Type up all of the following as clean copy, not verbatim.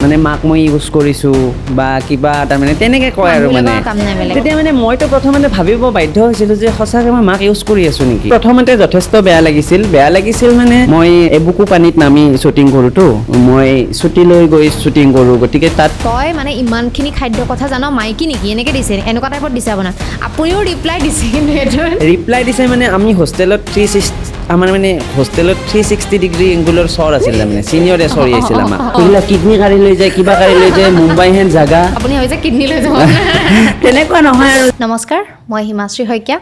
মানে মাক মই ইউজ কৰিছোঁ বা কিবা তাৰমানে তেনেকৈ কয় আৰু মানে তেতিয়া মানে মইতো প্ৰথমতে ভাবিব বাধ্য হৈছিলোঁ যে সঁচাকৈ মই মাক ইউজ কৰি আছোঁ নেকি। প্ৰথমতে যথেষ্ট বেয়া লাগিছিল মানে মই এবুকু পানীত নামি শ্বুটিং কৰোঁতো, মই ছুটি লৈ গৈ শ্বুটিং কৰোঁ, গতিকে তাত তই মানে ইমানখিনি খাদ্যৰ কথা জান মাইকী নেকি এনেকৈ দিছে, এনেকুৱা টাইপত দিছে আপোনাক। আপুনিও ৰিপ্লাই দিছে কিন্তু এইটোৰ ৰিপ্লাই দিছে মানে আমি হোষ্টেলত 360 ডিগ্ৰী এংগুলৰ চৰ আছিলে মানে ছিনিয়ৰ চৰি আছিল আমাক এইবিলাক কিডনী কাঢ়ি লৈ যায় কিবা কাঢ়ি লৈ যায় মুম্বাই হেন জাগা আপুনি ভাবিছে কিডনী লৈ যাব তেনেকুৱা নহয় আৰু। নমস্কাৰ, মই হিমাশ্ৰী শইকীয়া।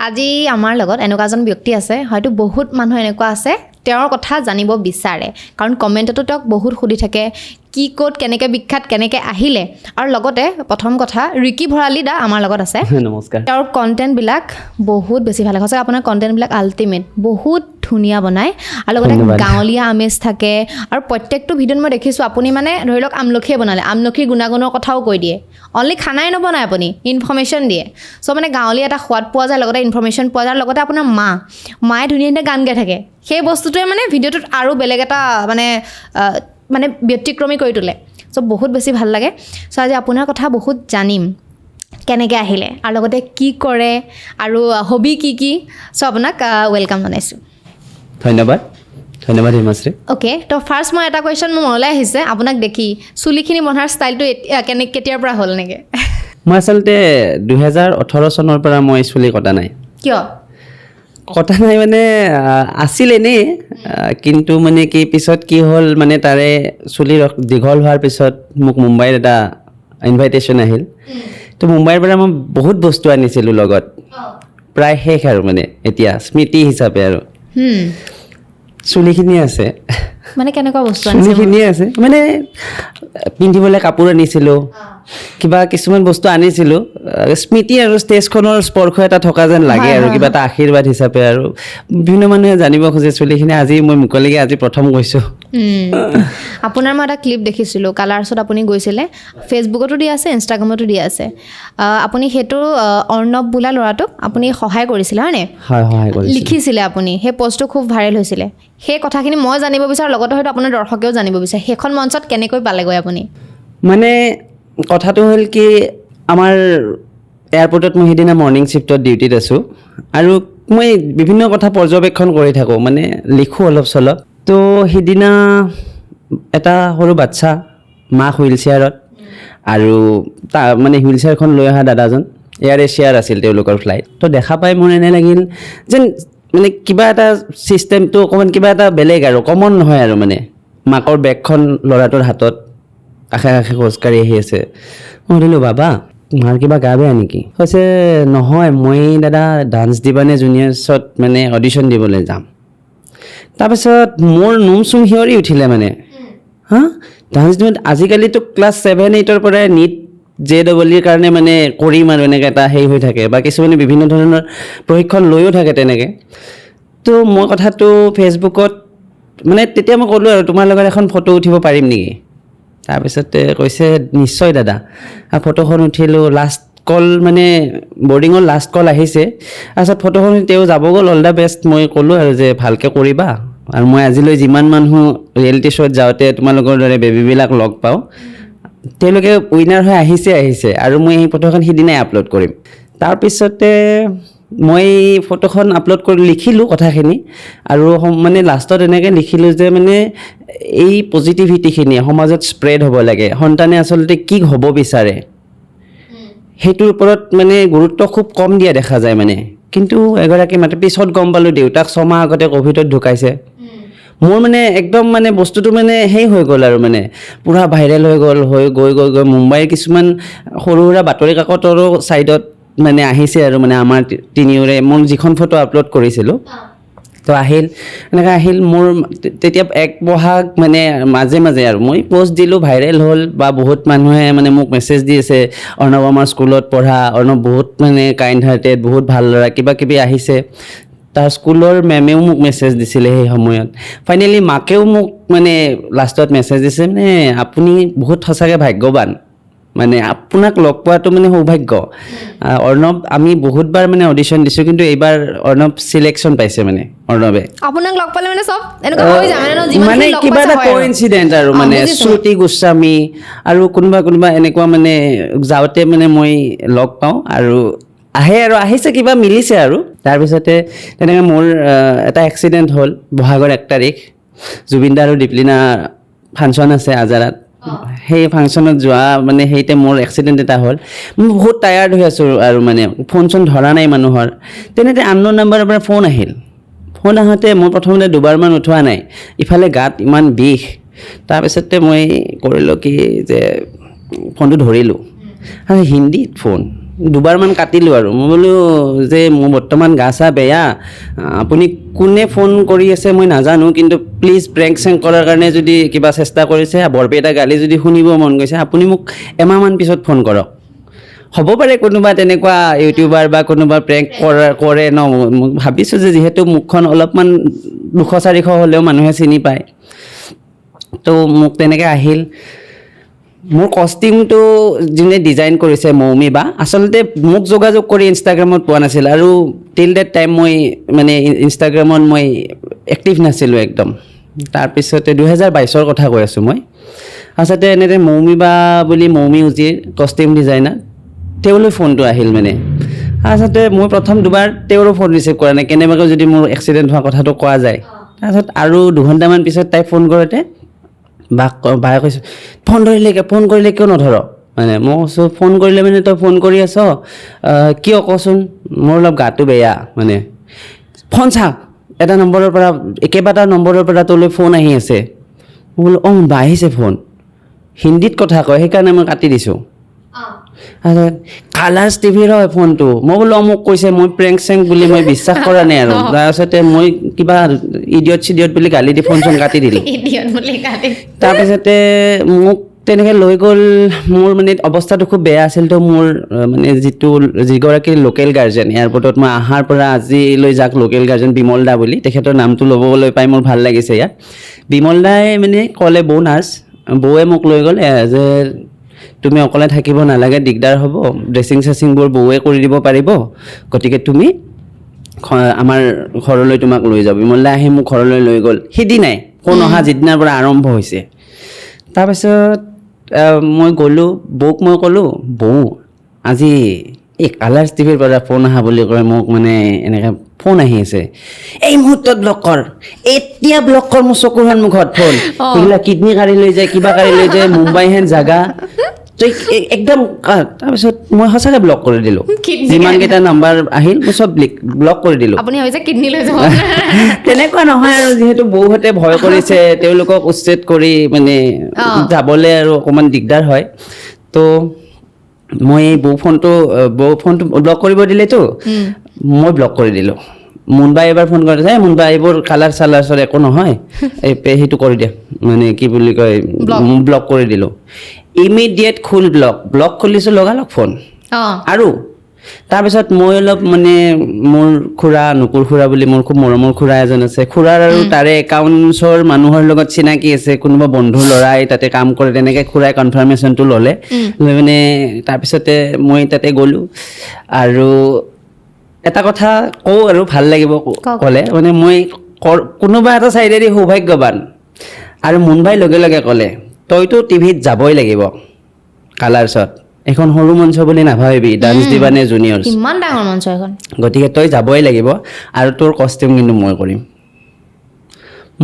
আজি আমাৰ লগত এনেকুৱা এজন ব্যক্তি আছে, হয়তো বহুত মানুহ এনেকুৱা আছে তেওঁৰ কথা জানিব বিচাৰে, কাৰণ কমেণ্টতো তেওঁক বহুত সুধি থাকে কি ক'ত কেনেকৈ বিখ্যাত কেনেকৈ আহিলে। আৰু লগতে প্ৰথম কথা ৰিকি ভৰালী দা আমাৰ লগত আছে। নমস্কাৰ। তেওঁৰ কণ্টেণ্টবিলাক বহুত বেছি ভাল লাগে, সঁচাকৈ আপোনাৰ কণ্টেণ্টবিলাক আল্টিমেট, বহুত ধুনীয়া বনায় আৰু লগতে গাঁৱলীয়া আমেজ থাকে। আৰু প্ৰত্যেকটো ভিডিঅ'ত মই দেখিছোঁ আপুনি মানে ধৰি লওক আমলখিয়ে বনালে, আমলখিৰ গুণাগুণৰ কথাও কৈ দিয়ে। অনলি খানাই নবনায়, আপুনি ইনফৰ্মেশ্যন দিয়ে। চ' মানে গাঁৱলীয়া এটা সোৱাদ পোৱা যায়, লগতে ইনফৰ্মেশ্যন পোৱা যায়। লগতে আপোনাৰ মায়ে ধুনীয়া ধুনীয়া গান গাই থাকে, সেই বস্তুটোৱে মানে ভিডিঅ'টোত আৰু বেলেগ এটা মানে ব্যতিক্ৰমী কৰি তোলে। চ' বহুত বেছি ভাল লাগে। চ' আজি আপোনাৰ কথা বহুত জানিম, কেনেকৈ আহিলে আৰু লগতে কি কৰে আৰু হবি কি কি। চ' আপোনাক ৱেলকাম জনাইছোঁ। ধন্যবাদ হিমাশ্ৰী। অ'কে, তো ফাৰ্ষ্ট মই এটা কুৱেশ্যন মোৰ মনলৈ আহিছে আপোনাক দেখি, চুলিখিনি বন্ধাৰ ষ্টাইলটো কেতিয়াৰ পৰা হ'ল নেকি? মই আচলতে 2018 চনৰ পৰা মই চুলি কটা নাই। কিয়? কটা নাই মানে আছিল এনেই, কিন্তু মানে কি পিছত কি হ'ল মানে তাৰে চুলি দীঘল হোৱাৰ পিছত মোক মুম্বাইত এটা ইনভাইটেশ্যন আহিল। তো মুম্বাইৰ পৰা মই বহুত বস্তু আনিছিলোঁ লগত, প্ৰায় শেষ আৰু মানে এতিয়া স্মৃতি হিচাপে আৰু চুলিখিনি আছে। মানে কেনেকুৱা বস্তু চুলিখিনিয়ে আছে মানে পিন্ধিবলৈ কাপোৰ আনিছিলোঁ, কিবা কিছুমান বস্তু আনিছিলোঁ, স্মৃতি আৰু ষ্টেজখনৰ স্পৰ্শ এটা থকা যেন লাগে আৰু কিবা এটা আশীৰ্বাদ হিচাপে। আৰু বিভিন্ন মানুহে জানিব খোজে চুলিখিনি, আজি মই মুকলিকৈ আজি প্ৰথম গৈছোঁ। আপোনাৰ মই এটা ক্লিপ দেখিছিলোঁ, কালাৰ্ছত আপুনি গৈছিলে, ফেচবুকতো দিয়া আছে, ইনষ্টাগ্ৰামতো দিয়া আছে। আপুনি সেইটো অৰ্ণৱ বোলা ল'ৰাটোক আপুনি সহায় কৰিছিলে হয়নে? হয়, সহায় কৰিছিলোঁ। লিখিছিলে আপুনি, সেই পষ্টটো খুব ভাইৰেল হৈছিলে। সেই কথাখিনি মই জানিব বিচাৰোঁ, লগতে হয়তো আপোনাৰ দৰ্শকেও জানিব বিচাৰে, সেইখন মঞ্চত কেনেকৈ পালেগৈ আপুনি? মানে কথাটো হ'ল কি, আমাৰ এয়াৰপৰ্টত মই সেইদিনা মৰ্ণিং শ্বিফ্টত ডিউটিত আছোঁ আৰু মই বিভিন্ন কথা পৰ্যবেক্ষণ কৰি থাকোঁ, মানে লিখোঁ অলপ চলপ। তো সিদিনা এটা সৰু বাচ্ছা, মাক হুইল চেয়াৰত, আৰু মানে হুইল চেয়াৰখন লৈ অহা দাদাজন এয়াৰ এছিয়াৰ আছিল তেওঁলোকৰ ফ্লাইট। তো দেখা পাই মোৰ এনে লাগিল যেন মানে কিবা এটা ছিষ্টেমটো অকণমান কিবা এটা বেলেগ আৰু কমন নহয় আৰু মানে মাকৰ বেগখন ল'ৰাটোৰ হাতত কাষে কাষে খোজকাঢ়ি আহি আছে। মই সুধিলোঁ, বাবা মাৰ কিবা গা বেয়া নেকি? কৈছে নহয়, মই দাদা ডান্স দিবানে জুনিয়াৰ্ছত মানে অডিশ্যন দিবলৈ যাম। তাৰপিছত মোৰ নোম চুম সিঁয়ৰি উঠিলে মানে, ডান্স দিব আজিকালিতো ক্লাছ 7-8ৰ পৰাই নীট JEEৰ কাৰণে মানে কৰিম আৰু এনেকৈ এটা হেৰি হৈ থাকে, বা কিছুমানে বিভিন্ন ধৰণৰ প্ৰশিক্ষণ লৈও থাকে তেনেকৈ। তো মই কথাটো ফেচবুকত মানে তেতিয়া মই ক'লোঁ আৰু তোমাৰ লগত এখন ফটো উঠিব পাৰিম নেকি? তাৰপিছতে কৈছে নিশ্চয় দাদা। ফটোখন উঠিলোঁ, লাষ্ট কল মানে বৰ্ডিঙৰ লাষ্ট কল আহিছে। তাৰপিছত ফটোখন তেওঁ যাব গ'ল, অল দ্য বেষ্ট মই ক'লোঁ আৰু যে ভালকৈ কৰিবা, আৰু মই আজিলৈ যিমান মানুহ ৰিয়েলিটি শ্ব'ত যাওঁতে তোমালোকৰ দৰে বেবীবিলাক লগ পাওঁ, তেওঁলোকে উইনাৰ হৈ আহিছে আৰু মই এই ফটোখন সিদিনাই আপলোড কৰিম। তাৰপিছতে মই ফটোখন আপলোড কৰি লিখিলোঁ কথাখিনি, আৰু মানে লাষ্টত এনেকৈ লিখিলোঁ যে মানে এই পজিটিভিটিখিনি সমাজত স্প্ৰেড হ'ব লাগে, সন্তানে আচলতে কি হ'ব বিচাৰে সেইটোৰ ওপৰত মানে গুৰুত্ব খুব কম দিয়া দেখা যায় মানে। কিন্তু এগৰাকী মাত্ৰ পিছত গম পালোঁ দেউতাক 6 মাহ আগতে ক'ভিডত ঢুকাইছে। মোৰ মানে একদম মানে বস্তুটো মানে সেই হৈ গ'ল আৰু মানে পূৰা ভাইৰেল হৈ গৈ মুম্বাইৰ কিছুমান সৰু সুৰা বাতৰি কাকতৰো ছাইডত মানে আহিছে আৰু মানে আমাৰ তিনিওৰে মই যিখন ফটো আপলোড কৰিছিলোঁ। তো এনেকৈ আহিল মোৰ তেতিয়া এক বহাগ মানে মাজে মাজে আৰু মই পষ্ট দিলোঁ, ভাইৰেল হ'ল, বা বহুত মানুহে মানে মোক মেছেজ দি আছে, অৰ্ণৱ আমাৰ স্কুলত পঢ়া, অৰ্ণৱ বহুত মানে কাইণ্ড হাৰ্টেড, বহুত ভাল ল'ৰা, কিবা কিবি আহিছে। তাৰ স্কুলৰ মেমেও মোক মেছেজ দিছিলে সেই সময়ত। ফাইনেলি মাকেও মোক মানে লাষ্টত মেছেজ দিছে, মানে আপুনি বহুত সঁচাকৈ ভাগ্যৱান, মানে আপোনাক লগ পোৱাটো মানে সৌভাগ্য অৰ্ণৱ আমি বহুতবাৰ মানে অডিশ্যন দিছোঁ কিন্তু এইবাৰ অৰ্ণৱ চিলেকশ্যন পাইছে মানে অৰ্ণৱে আপোনাক লগ পালে মানে চব এনেকুৱা হৈ যায় মানে ন মানে যিমানখিনি লগ কিবা পাইছে এটা হয় আৰু। কোইনচিডেণ্ট আৰু মানে বুজিছোঁ। শ্ৰুতি গোস্বামী আৰু কোনোবা এনেকুৱা মানে যাওঁতে মানে মই লগ পাওঁ আৰু আহে আৰু আহিছে কিবা মিলিছে আৰু তাৰপিছতে তেনেকৈ মোৰ এটা এক্সিডেণ্ট হ'ল বহাগৰ 1 তাৰিখ জুবিন দা আৰু দীপলিনা ফাংচন আছে আজাৰাত সেই ফাংচনত যোৱা মানে সেইতে মোৰ এক্সিডেণ্ট এটা হ'ল মই বহুত টায়াৰ্ড হৈ আছোঁ আৰু মানে ফোন চোন ধৰা নাই মানুহৰ তেনেতে আননোন নাম্বাৰৰ পৰা ফোন আহিল ফোন আহোঁতে মই প্ৰথমতে দুবাৰমান উঠোৱা নাই ইফালে গাত ইমান বিষ তাৰপিছতে মই কৰিলোঁ কি যে ফোনটো ধৰিলোঁ আৰু হিন্দীত ফোন দুবাৰমান কাটিলোঁ আৰু মই বোলো যে মোৰ বৰ্তমান গা চা বেয়া আপুনি কোনে ফোন কৰি আছে মই নাজানো কিন্তু প্লিজ প্ৰেংক চেংক কৰাৰ কাৰণে যদি কিবা চেষ্টা কৰিছে বৰপেটা গালি যদি শুনিব মন গৈছে আপুনি মোক এমাহমান পিছত ফোন কৰক হ'ব পাৰে কোনোবা তেনেকুৱা ইউটিউবাৰ বা কোনোবা প্ৰেংক কৰে ন মই ভাবিছোঁ যে যিহেতু মুখখন অলপমান 200-400 হ'লেও মানুহে চিনি পায় তো মোক তেনেকৈ আহিল মোৰ কষ্টিউমটো যোনে ডিজাইন কৰিছে মৌমি বা আচলতে মোক যোগাযোগ কৰি ইনষ্টাগ্ৰামত পোৱা নাছিল আৰু টিল ডেট টাইম মই মানে ইনষ্টাগ্ৰামত মই এক্টিভ নাছিলোঁ একদম তাৰপিছতে 2022ৰ কথা কৈ আছোঁ মই আচলতে এনেকৈ মৌমি বা বুলি মৌমি উজিৰ কষ্টিউম ডিজাইনাৰ তেওঁলৈ ফোনটো আহিল মানে আচলতে মই প্ৰথম দুবাৰ তেওঁৰো ফোন ৰিচিভ কৰা নাই কেনেবাকৈ যদি মোৰ এক্সিডেণ্ট হোৱা কথাটো কোৱা যায় তাৰপিছত আৰু 2 ঘণ্টামান পিছত তাই ফোন কৰোঁতে বায়ে কৈছোঁ ফোন কৰিলে কিয় নধৰ মানে মই কৈছোঁ ফোন কৰিলে মানে তই ফোন কৰি আছ কিয় কচোন মোৰ অলপ গাটো বেয়া মানে ফোন চা এটা নম্বৰৰ পৰা কেইবাটা নম্বৰৰ পৰা তোলৈ ফোন আহি আছে মই বোলো অঁ বা আহিছে ফোন হিন্দীত কথা কয় সেইকাৰণে মই কাটি দিছোঁ কালাৰ্ছ টিভিৰ হয় ফোনটো মই বোলো মোক কৈছে মই প্ৰেংক চেংক বুলি মই বিশ্বাস কৰা নাই আৰু তাৰপিছতে মই কিবা ইডিয়ট বুলি গালি দি ফোন চোন কাটি দিলোঁ Idiot বুলি কাটি। তাৰপিছতে মোক তেনেকৈ লৈ গ'ল মোৰ মানে অৱস্থাটো খুব বেয়া আছিল তো মোৰ মানে যিগৰাকী লোকেল গাৰ্জেন এয়াৰপৰ্টত মই অহাৰ পৰা আজিলৈ যাক লোকেল গাৰ্জেন বিমল দা বুলি তেখেতৰ নামটো ল'বলৈ পাই মোৰ ভাল লাগিছে ইয়াত বিমল দাই মানে ক'লে বৌ নাৰ্ছ বৌৱে মোক লৈ গ'ল যে তুমি অকলে থাকিব নালাগে দিগদাৰ হ'ব ড্ৰেছিং চেছিংবোৰ বৌৱে কৰি দিব পাৰিব গতিকে তুমি আমাৰ ঘৰলৈ তোমাক লৈ যাব বিমল দা আহি মোক ঘৰলৈ লৈ গ'ল সিদিনাই ফোন অহা যিদিনাৰ পৰা আৰম্ভ হৈছে তাৰপিছত মই গ'লোঁ বৌক মই ক'লোঁ বৌ আজি এই কালাৰ্ছ টিভিৰ পৰা ফোন অহা বুলি কয় মোক মানে এনেকৈ ফোন আহি আছে এই মুহূৰ্তত ব্লক কৰ এতিয়া ব্লক কৰ মোৰ চকুৰ সন্মুখত ফোন সেইবিলাক কিডনী কাঢ়ি লৈ যায় কিবা কাঢ়ি লৈ যায় মুম্বাই হেন জাগা তই একদম তাৰপিছত মই সঁচাকৈ ব্লক কৰি দিলোঁ যিমানকেইটা নাম্বাৰ আহিল মই চব ব্লক কৰি দিলোঁ আপুনি ভাবিছে কিডনী লৈ যাব তেনেকুৱা নহয় আৰু যিহেতু বৌহঁতে ভয় কৰিছে তেওঁলোকক উচ্ছেদ কৰি মানে যাবলৈ আৰু অকণমান দিগদাৰ হয় তো মই এই বৌ ফোনটো ব্লক কৰিব দিলেতো মই ব্লক কৰি দিলোঁ মুনবাই এবাৰ ফোন কৰিছে মুনবাই এইবোৰ কালাৰ চালাৰ্ছৰ একো নহয় এই সেইটো কৰি দিয়া মানে কি বুলি কয় ব্লক কৰি দিলোঁ ইমিডিয়েট খোল ব্লক খুলিছোঁ লগালগ ফোন আৰু তাৰপিছত মই অলপ মানে মোৰ খুৰা নুকুৰ খুৰা বুলি মোৰ খুব মৰমৰ খুৰা এজন আছে খুৰাৰ আৰু তাৰে একাউণ্টছৰ মানুহৰ লগত চিনাকি আছে কোনোবা বন্ধু ল'ৰাই তাতে কাম কৰে তেনেকৈ খুৰাই কনফাৰ্মেশ্যনটো ল'লে লৈ মানে তাৰপিছতে মই তাতে গ'লোঁ আৰু এটা কথা কওঁ আৰু ভাল লাগিব ক'লে মানে মই কোনোবা এটা চাইডেদি সৌভাগ্যৱান আৰু মুনবাই লগে লগে ক'লে তইতো টিভিত যাবই লাগিব কালাৰ্ছত এখন সৰু মঞ্চ বুলি নাভাবিবি ডান্স দিবানে জুনিয়ৰ্ছ ইমান ডাঙৰ মঞ্চ এখন গতিকে তই যাবই লাগিব আৰু তোৰ কষ্টিউম কিন্তু মই কৰিম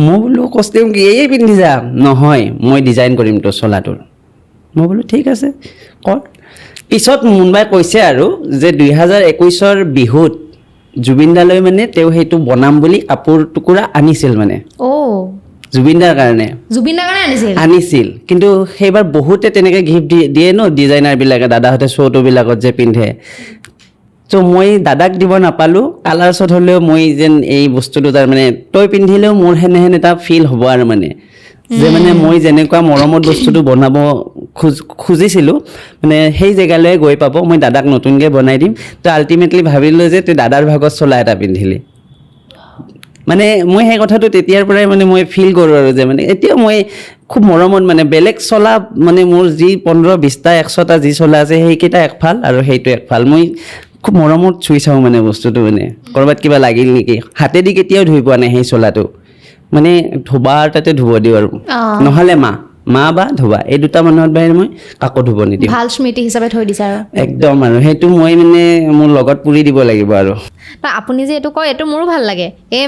মই বোলো কষ্টিউম কি এই পিন্ধি যাম নহয় মই ডিজাইন কৰিম তোৰ চোলাটোৰ মই বোলো ঠিক আছে কৰ পিছত মুনবাই কৈছে আৰু যে 2021ৰ বিহুত জুবিনদালৈ মানে তেওঁ সেইটো বনাম বুলি কাপোৰ টুকুৰা আনিছিল মানে জুবিনদাৰ কাৰণে আনিছিল কিন্তু সেইবাৰ বহুতে তেনেকৈ গিফ্ট দিয়ে ন ডিজাইনাৰবিলাকে দাদাহঁতে শ্ব'টোবিলাকত যে পিন্ধে তো মই দাদাক দিব নাপালোঁ কালাৰ্ছত হ'লেও মই যেন এই বস্তুটো তাৰমানে তই পিন্ধিলেও মোৰ সেনেহেন এটা ফিল হ'ব আৰু মানে যে মানে মই যেনেকুৱা মৰমত বস্তুটো বনাব খুজিছিলোঁ মানে সেই জেগালৈ গৈ পাব মই দাদাক নতুনকৈ বনাই দিম তো আল্টিমেটলি ভাবিলোঁ যে তই দাদাৰ ভাগত চোলা এটা পিন্ধিলি মানে মই সেই কথাটো তেতিয়াৰ পৰাই মানে মই ফিল কৰোঁ আৰু যে মানে এতিয়া মই খুব মৰমত মানে বেলেগ চলা মানে মোৰ যি 15-20টা 100টা যি চলা আছে সেইকেইটা একফাল আৰু সেইটো একফাল মই খুব মৰমত চুই চাওঁ মানে বস্তুটো মানে ক'ৰবাত কিবা লাগিল নেকি হাতেদি কেতিয়াও ধুই পোৱা নাই সেই চলাটো মানে ধোবাৰ তাতে ধুব দিওঁ আৰু নহ'লে মা বা ধোবা এই দুটা মানুহত বাহিৰে মই কাকো ধুব নিদিওঁ ভাল স্মৃতি হিচাপে থৈ দিছে আৰু একদম আৰু সেইটো মই মানে মোৰ লগত পুৰি দিব লাগিব আৰু আপুনি যে এইটো কয় এইটো মোৰো ভাল লাগে এই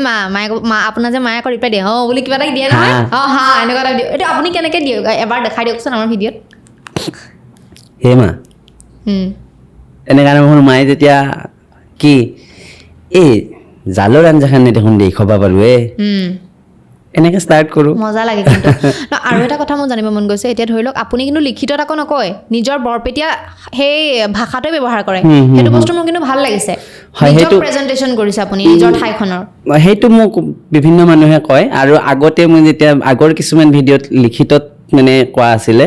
মা আপোনাৰ যে মায়ে আকৌ ৰিপ্লাই দিয়ে বুলি কিবা এটা দিয়ে নহয় হা এনেকুৱা এটা দিয়ে এইটো আপুনি কেনেকৈ দিয়ে এবাৰ দেখাই দিয়কচোন আমাৰ ভিডিঅ'ত হে মা এনেকুৱা মোৰ মায়ে যেতিয়া কি এই জালৰ আঞ্জাখানে দেখোন দেই খবা পালোঁ এনেকৈ ষ্টাৰ্ট কৰোঁ মজা লাগে কিন্তু আৰু এটা কথা মোৰ জানিব মন গৈছে এতিয়া ধৰি লওক আপুনি কিন্তু লিখিতত আকৌ নকয় নিজৰ বৰপেটীয়া সেই ভাষাটোৱে ব্যৱহাৰ কৰে সেইটো বস্তু মোৰ কিন্তু ভাল লাগিছে সেইটো প্ৰেজেণ্টেশ্যন কৰিছে আপুনি নিজৰ ঠাইখনৰ সেইটো মোক বিভিন্ন মানুহে কয় আৰু আগতে মই যেতিয়া আগৰ কিছুমান ভিডিঅ'ত লিখিতত মানে কোৱা আছিলে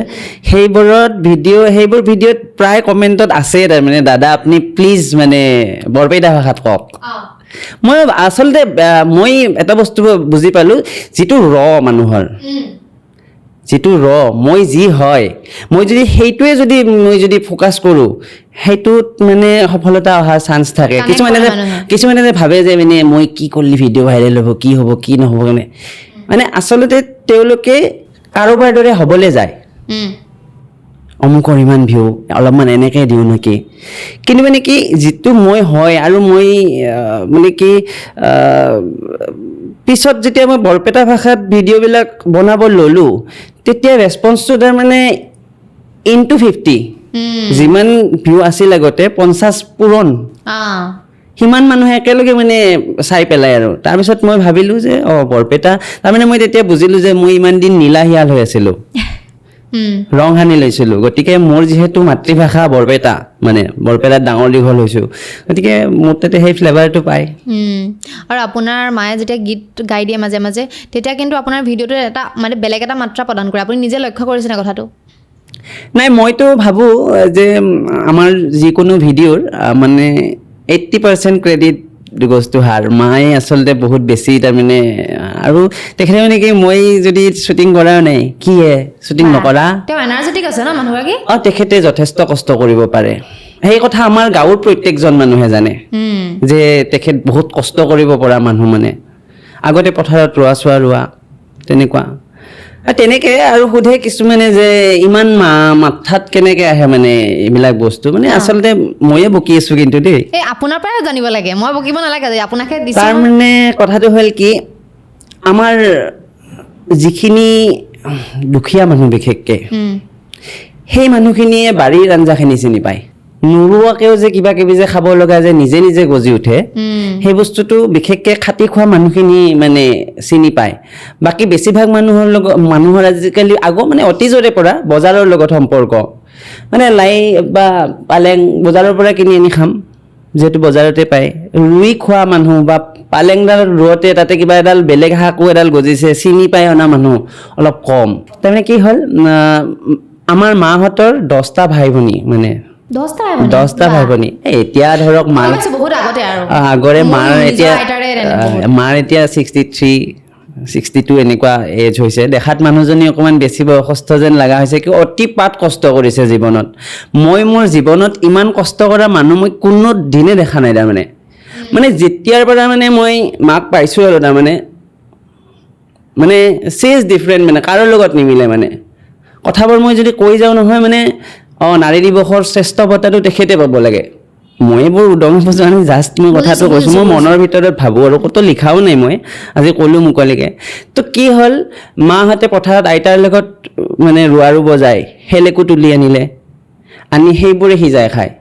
সেইবোৰ ভিডিঅ'ত প্ৰায় কমেণ্টত আছে তাৰমানে দাদা আপুনি প্লিজ মানে বৰপেটা ভাষাত কওক মই আচলতে মই এটা বস্তু বুজি পালোঁ যিটো মানুহৰ যিটো মই যি হয় মই যদি সেইটোৱে যদি ফ'কাছ কৰোঁ সেইটোত মানে সফলতা অহাৰ চান্স থাকে কিছুমানে যে ভাবে যে মানে মই কি কৰিলে ভিডিঅ' ভাইৰেল হ'ব কি হ'ব কি নহ'ব মানে আচলতে তেওঁলোকে কাৰোবাৰ দৰে হ'বলৈ যায় অমুকৰ ইমান ভিউ অলপমান এনেকৈ দিওঁ নেকি কিন্তু মানে কি যিটো মই হয় আৰু মই মানে কি পিছত যেতিয়া মই বৰপেটা ভাষাত ভিডিঅ'বিলাক বনাব ল'লোঁ তেতিয়া ৰেছপন্সটো তাৰমানে ইনটু 50 যিমান ভিউ আছিল আগতে 50 পূৰণ সিমান মানুহে একেলগে মানে চাই পেলাই আৰু তাৰপিছত মই ভাবিলোঁ যে বৰপেটা তাৰমানে মই তেতিয়া বুজিলোঁ যে মই ইমান দিন নীলাহিয়াল হৈ আছিলোঁ ৰং সানি লৈছিলোঁ গতিকে মোৰ যিহেতু মাতৃভাষা বৰপেটা মানে বৰপেটাত ডাঙৰ দীঘল হৈছোঁ গতিকে মোৰ তাতে সেই ফ্লেভাৰটো পায় আৰু আপোনাৰ মায়ে যেতিয়া গীত গাই দিয়ে মাজে মাজে তেতিয়া কিন্তু আপোনাৰ ভিডিঅ'টোত এটা মানে বেলেগ এটা মাত্ৰা প্ৰদান কৰে আপুনি নিজে লক্ষ্য কৰিছেনে কথাটো নাই মইতো ভাবোঁ যে আমাৰ যিকোনো ভিডিঅ'ৰ মানে 80% ক্ৰেডিট goes to her মায়ে আচলতে বহুত বেছি তাৰমানে আৰু তেখেতে মানে কি মই যদি শ্বুটিং কৰা নাই কি শ্বুটিং নকৰা তেওঁ এনাৰ্জেটিক আছে ন মানুহগৰাকী তেখেতে যথেষ্ট কষ্ট কৰিব পাৰে সেই কথা আমাৰ গাঁৱৰ প্ৰত্যেকজন মানুহে জানে যে তেখেত বহুত কষ্ট কৰিব পৰা মানুহ মানে আগতে পথাৰত ৰোৱা তেনেকুৱা তেনেকৈ আৰু সোধে কিছুমানে যে ইমান মাথাত কেনেকৈ আহে মানে এইবিলাক বস্তু মানে আচলতে ময়ে বকি আছোঁ কিন্তু দেই এই আপোনাৰ পৰাই জানিব লাগে মই বকিব নালাগে যে আপোনাকে তাৰমানে কথাটো হ'ল কি আমাৰ যিখিনি দুখীয়া মানুহ বিশেষকৈ সেই মানুহখিনিয়ে বাৰীৰ আঞ্জাখিনি চিনি পায় নোৰোৱাকেও যে কিবা কিবি যে খাব লগা যে নিজে নিজে গজি উঠে সেই বস্তুটো বিশেষকৈ খাটি খোৱা মানুহখিনি মানে চিনি পায় বাকী বেছিভাগ মানুহৰ আজিকালি মানে অতীজৰে পৰা বজাৰৰ লগত সম্পৰ্ক মানে লাই বা পালেং বজাৰৰ পৰা কিনি আনি খাম যিহেতু বজাৰতে পায় ৰুই খোৱা মানুহ বা পালেংডাল ৰুৱতে তাতে কিবা এডাল বেলেগ শাকো এডাল গজিছে চিনি পাই অনা মানুহ অলপ কম তাৰমানে কি হ'ল আমাৰ মাহঁতৰ 10টা ভাই ভনী মানে 10টা ভাই ভনী এতিয়া ধৰক আগৰে মাৰ এতিয়া 62 এনেকুৱা এজ হৈছে দেখাত মানুহজনী অকণমান বেছি বয়সস্থ যেন লগা হৈছে কি অতিপাত কষ্ট কৰিছে জীৱনত মই মোৰ জীৱনত ইমান কষ্ট কৰা মানুহ মই কোনো দিনে দেখা নাই তাৰমানে মানে যেতিয়াৰ পৰা মানে মই মাক পাইছোঁ আৰু তাৰমানে মানে চেজ ডিফাৰেণ্ট মানে কাৰো লগত নিমিলে মানে কথাবোৰ মই যদি কৈ যাওঁ নহয় মানে নাৰী দিৱসৰ শ্ৰেষ্ঠ বঁটাটো তেখেতে পাব লাগে মই এইবোৰ উদং যোৱা নাই জাষ্ট মই কথাটো কৈছোঁ মই মনৰ ভিতৰত ভাবোঁ আৰু ক'তো লিখাও নাই মই আজি ক'লোঁ মুকলিকৈ তো কি হ'ল মাহঁতে পথাৰত আইতাৰ লগত মানে ৰুব যায় সেলেকো তুলি আনি সেইবোৰে সিজাই খায়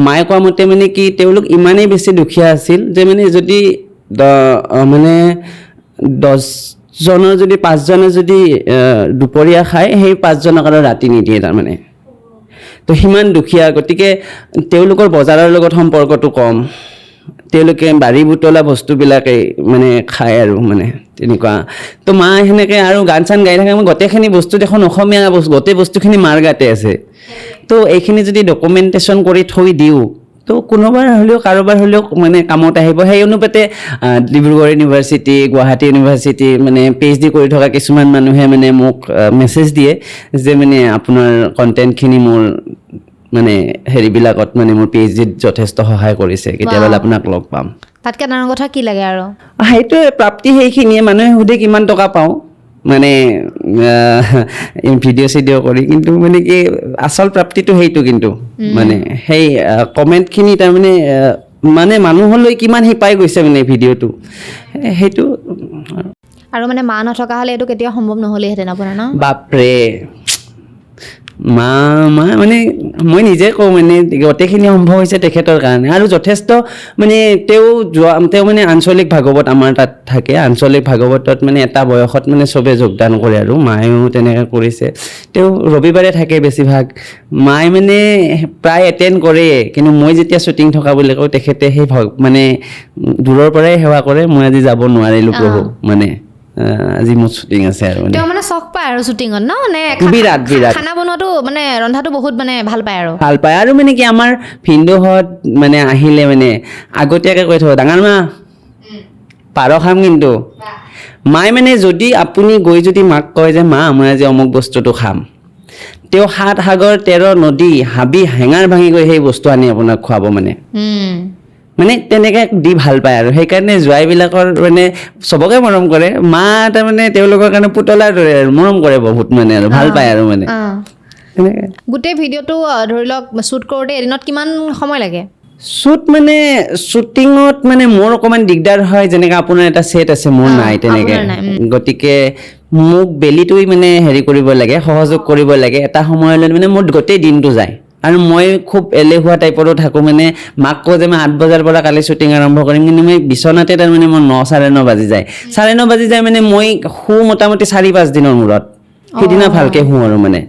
মায়ে কোৱা মতে মানে কি তেওঁলোক ইমানেই বেছি দুখীয়া আছিল যে মানে যদি মানে 10জনৰ যদি 5জনে যদি দুপৰীয়া খায় সেই 5জনক আৰু ৰাতি নিদিয়ে তাৰমানে তো সিমান দুখীয়া গতিকে তেওঁলোকৰ বজাৰৰ লগত সম্পৰ্কটো কম তেওঁলোকে বাৰী বুটলা বস্তুবিলাকেই মানে খায় আৰু মানে তেনেকুৱা তো মা সেনেকৈ আৰু গান চান গাই থাকে মই গোটেইখিনি বস্তু দেখোন অসমীয়া গোটেই বস্তুখিনি মাৰ গাতে আছে তো এইখিনি যদি ডকুমেণ্টেশ্যন কৰি থৈ দিওঁ তো কোনোবাৰ হ'লেও কাৰোবাৰ হ'লেও মানে কামত আহিব সেই অনুপাতে ডিব্ৰুগড় ইউনিভাৰ্চিটি গুৱাহাটী ইউনিভাৰ্চিটি মানে PhD কৰি থকা কিছুমান মানুহে মানে মোক মেছেজ দিয়ে যে মানে আপোনাৰ কণ্টেণ্টখিনি মোৰ মানে হেৰিবিলাকত মানে মোৰ PhDত যথেষ্ট সহায় কৰিছে কেতিয়াবা আপোনাক লগ পাম তাতকৈ ডাঙৰ কথা কি লাগে আৰু সেইটোৱে প্ৰাপ্তি সেইখিনিয়ে মানুহে সুধে কিমান টকা পাওঁ মানে ভিডিঅ' চিডিঅ' কৰি কিন্তু মানে কি আচল প্ৰাপ্তিটো সেইটো কিন্তু মানে সেই কমেণ্টখিনি তাৰমানে মানে মানুহলৈ কিমান সি পাই গৈছে মানে ভিডিঅ'টো সেইটো আৰু মানে মা নথকা হ'লে এইটো কেতিয়াও সম্ভৱ নহ'লেহেঁতেন আপোনাৰ ন বাপৰে মা মানে মই নিজে কওঁ মানে গোটেইখিনি সম্ভৱ হৈছে তেখেতৰ কাৰণে আৰু যথেষ্ট মানে তেওঁ মানে আঞ্চলিক ভাগৱত আমাৰ তাত থাকে আঞ্চলিক ভাগৱতত মানে এটা বয়সত মানে চবে যোগদান কৰে আৰু মায়েও তেনেকৈ কৰিছে তেওঁ ৰবিবাৰে থাকে বেছিভাগ মায়ে মানে প্ৰায় এটেণ্ড কৰে কিন্তু মই যেতিয়া শ্বুটিং থকা বুলি কওঁ তেখেতে সেই মানে দূৰৰ পৰাই সেৱা কৰে মই আজি যাব নোৱাৰিলোঁ প্ৰভু মানে আজি মোৰ শ্বুটিং আছে আৰু তেওঁ মানে চখ পায় আৰু শ্বুটিঙত ন নে বিৰাট খানা বনোৱাটো মানে ৰন্ধাটো বহুত মানে ভাল পায় আৰু মানে কি আমাৰ ভিনদেউহঁত মানে আহিলে মানে আগতীয়াকৈ কৈ থব ডাঙৰ মা পাৰ খাম কিন্তু মায়ে মানে যদি আপুনি গৈ যদি মাক কয় যে মা মই আজি অমুক বস্তুটো খাম তেওঁ 7 সাগৰ 13 নদী হাবি হেঙাৰ ভাঙি গৈ সেই বস্তু আনি আপোনাক খুৱাব মানে তেনেকৈ দি ভাল পায় আৰু সেইকাৰণে জোৱাইবিলাকৰ মানে চবকে মৰম কৰে মা তাৰমানে তেওঁলোকৰ কাৰণে পুতলাৰ দৰে আৰু মৰম কৰে বহুত মানে আৰু ভাল পায় আৰু মানে তেনেকৈ গোটেই ভিডিঅ'টো ধৰি লওক শ্বুট কৰোঁতে এদিনত কিমান সময় লাগে শ্বুটিঙত মানে মোৰ অকণমান দিগদাৰ হয় যেনেকৈ আপোনাৰ এটা ছেট আছে মোৰ নাই তেনেকৈ গতিকে মোক বেলিটোই মানে হেৰি কৰিব লাগে সহযোগ কৰিব লাগে এটা সময়লৈ মানে মোৰ গোটেই দিনটো যায় আৰু মই খুব এলেহুৱা টাইপৰো থাকোঁ মানে মাক কওঁ যে মই 8 বজাৰ পৰা কালি শ্বুটিং আৰম্ভ কৰিম কিন্তু মই বিচনাতে তাৰমানে মোৰ 9 9:30 বাজি যায় 9:30 বাজি যায় মানে মই শু মোটামুটি 4-5 দিনৰ মূৰত সেইদিনা ভালকৈ শুওঁ আৰু মানে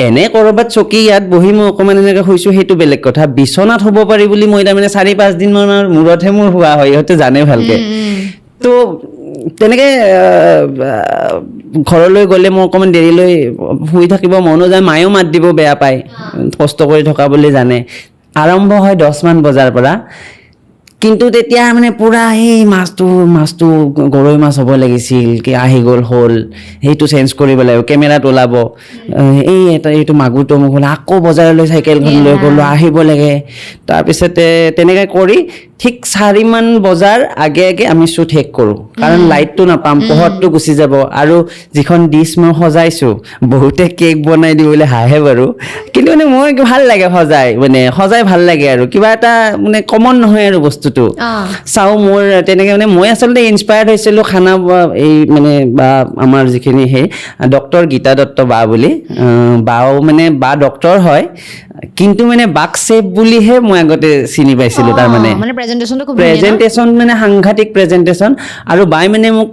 এনে ক'ৰবাত চকী ইয়াত বহি মই অকণমান এনেকৈ শুইছোঁ সেইটো বেলেগ কথা বিচনাত শুব পাৰি বুলি মই তাৰমানে 4-5 দিনমানৰ মূৰতহে মোৰ শুৱা হয় ইহঁতে জানে ভালকৈ তো তেনেকৈ ঘৰলৈ গ'লে মই অকণমান দেৰিলৈ শুই থাকিব মনো যায় মায়েও মাত দিব বেয়া পায় কষ্ট কৰি থকা বুলি জানে আৰম্ভ হয় 10 মান বজাৰ পৰা কিন্তু তেতিয়া মানে পুৰা এই মাছটো গৰৈ মাছ হ'ব লাগিছিল কি আহি গ'ল হ'ল সেইটো চেঞ্জ কৰিব লাগিব কেমেৰাত ওলাব এইটো মাগুৰটো মোক হ'ল আকৌ বজাৰলৈ চাইকেলখন লৈ গ'লোঁ আহিব লাগে তাৰপিছতে তেনেকৈ কৰি ঠিক 4 মান বজাৰ আগে আমি শ্বুট শেষ কৰোঁ কাৰণ লাইটটো নাপাম পোহৰটো গুচি যাব আৰু যিখন ডিছ মই সজাইছোঁ বহুতে কেক বনাই দিবলৈ হাঁহে বাৰু কিন্তু মানে মই ভাল লাগে সজাই ভাল লাগে আৰু কিবা এটা মানে কমন নহয় আৰু বস্তুটো চাওঁ মোৰ তেনেকৈ মানে মই আচলতে ইনস্পায়াৰ্ড হৈছিলোঁ খানা এই মানে বা আমাৰ যিখিনি সেই ডক্টৰ গীতা দত্ত বা বুলি বাও মানে বা ডক্টৰ হয় কিন্তু মানে বাক চেফ বুলিহে মই আগতে চিনি পাইছিলোঁ তাৰমানে প্ৰেজেণ্টেশ্যন মানে সাংঘাতিক প্ৰেজেণ্টেশ্যন আৰু বাই মানে মোক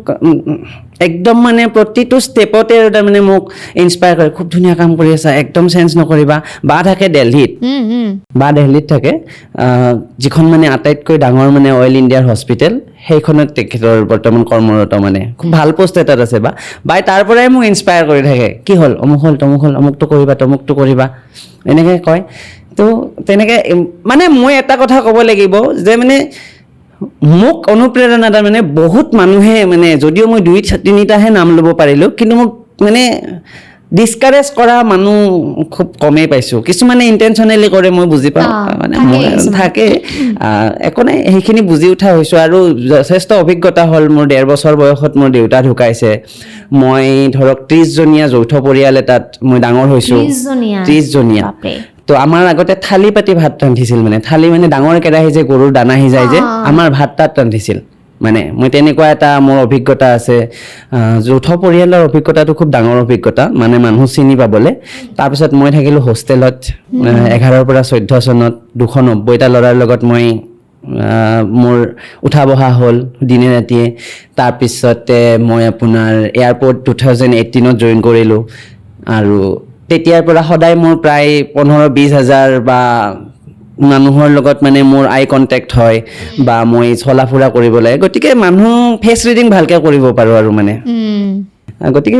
একদম মানে প্ৰতিটো ষ্টেপতে আৰু তাৰমানে মোক ইনস্পায়াৰ কৰে খুব ধুনীয়া কাম কৰি আছা একদম চেঞ্জ নকৰিবা বা থাকে দিল্লীত থাকে যিখন মানে আটাইতকৈ ডাঙৰ মানে অইল ইণ্ডিয়াৰ হস্পিটেল সেইখনত তেখেতৰ বৰ্তমান কৰ্মৰত মানে খুব ভাল পোষ্ট এটাত আছে বাই তাৰ পৰাই মোক ইনস্পায়াৰ কৰি থাকে কি হ'ল অমুক হ'ল তমুক হ'ল অমুকটো কৰিবা তমুকটো কৰিবা এনেকৈ কয় তো তেনেকৈ মানে মই এটা কথা ক'ব লাগিব যে মানে মোক অনুপ্ৰেৰণা তাৰমানে বহুত মানুহে মানে যদিও মই 2-3টাহে নাম ল'ব পাৰিলোঁ কিন্তু মোক মানে ডিছকাৰেজ কৰা মানুহ খুব কমেই পাইছোঁ কিছুমানে ইণ্টেনশ্যনেলি কৰে মই বুজি পাওঁ মানে মোৰ থাকে একো নাই সেইখিনি বুজি উঠা হৈছোঁ আৰু যথেষ্ট অভিজ্ঞতা হ'ল মোৰ 1.5 বছৰ বয়সত মোৰ দেউতা ঢুকাইছে মই ধৰক 30জনীয়া যৌথ পৰিয়াল এটাত মই ডাঙৰ হৈছোঁ 30জনীয়া তো আমাৰ আগতে থালি পাতি ভাত ৰান্ধিছিল মানে থালি মানে ডাঙৰ কেৰাহী যে গৰুৰ দানা সিজাই যে আমাৰ ভাত তাত ৰান্ধিছিল মানে মই তেনেকুৱা এটা মোৰ অভিজ্ঞতা আছে যৌথ পৰিয়ালৰ অভিজ্ঞতাটো খুব ডাঙৰ অভিজ্ঞতা মানে মানুহ চিনি পাবলৈ তাৰপিছত মই থাকিলোঁ হোষ্টেলত 11 পৰা 14 চনত 290টা ল'ৰাৰ লগত মই মোৰ উঠা বহা হ'ল দিনে ৰাতিয়ে তাৰপিছতে মই আপোনাৰ এয়াৰপৰ্ট 2018ত জইন কৰিলোঁ আৰু তেতিয়াৰ পৰা সদায় মোৰ প্ৰায় 15-20 হাজাৰ বা মানুহৰ লগত মানে মোৰ আই কণ্টেক্ট হয় বা মই চলা ফুৰা কৰিব লাগে গতিকে মানুহ ফেচ ৰিডিং ভালকৈ কৰিব পাৰোঁ আৰু মানে গতিকে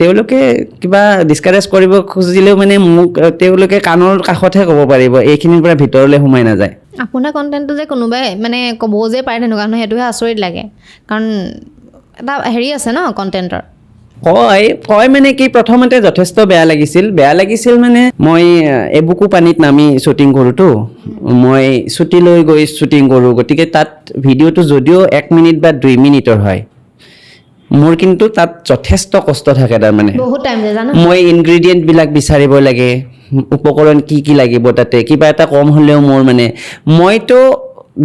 তেওঁলোকে কিবা ডিছকাৰেজ কৰিব খুজিলেও মানে মোক তেওঁলোকে কাণৰ কাষতহে ক'ব পাৰিব, এইখিনিৰ পৰা ভিতৰলৈ সোমাই নাযায়। আপোনাৰ কণ্টেণ্টটো যে কোনোবাই মানে ক'বও যে পাৰে তেনেকুৱা নহয়, সেইটোহে আচৰিত লাগে। কাৰণ এটা হেৰি আছে ন কণ্টেণ্টৰ। কয় মানে কি প্ৰথমতে যথেষ্ট বেয়া লাগিছিল মানে মই এবুকু পানীত নামি শ্বুটিং কৰোঁতো, মই ছুটি লৈ গৈ শ্বুটিং কৰোঁ, গতিকে তাত ভিডিঅ'টো যদিও 1 মিনিট বা 2 মিনিটৰ হয়, মোৰ কিন্তু তাত যথেষ্ট কষ্ট থাকে। তাৰমানে বহুত টাইম যায় জানো। মই ইনগ্ৰিডিয়েণ্টবিলাক বিচাৰিব লাগে, উপকৰণ কি লাগিব, তাতে কিবা এটা কম হ'লেও মোৰ মানে মইতো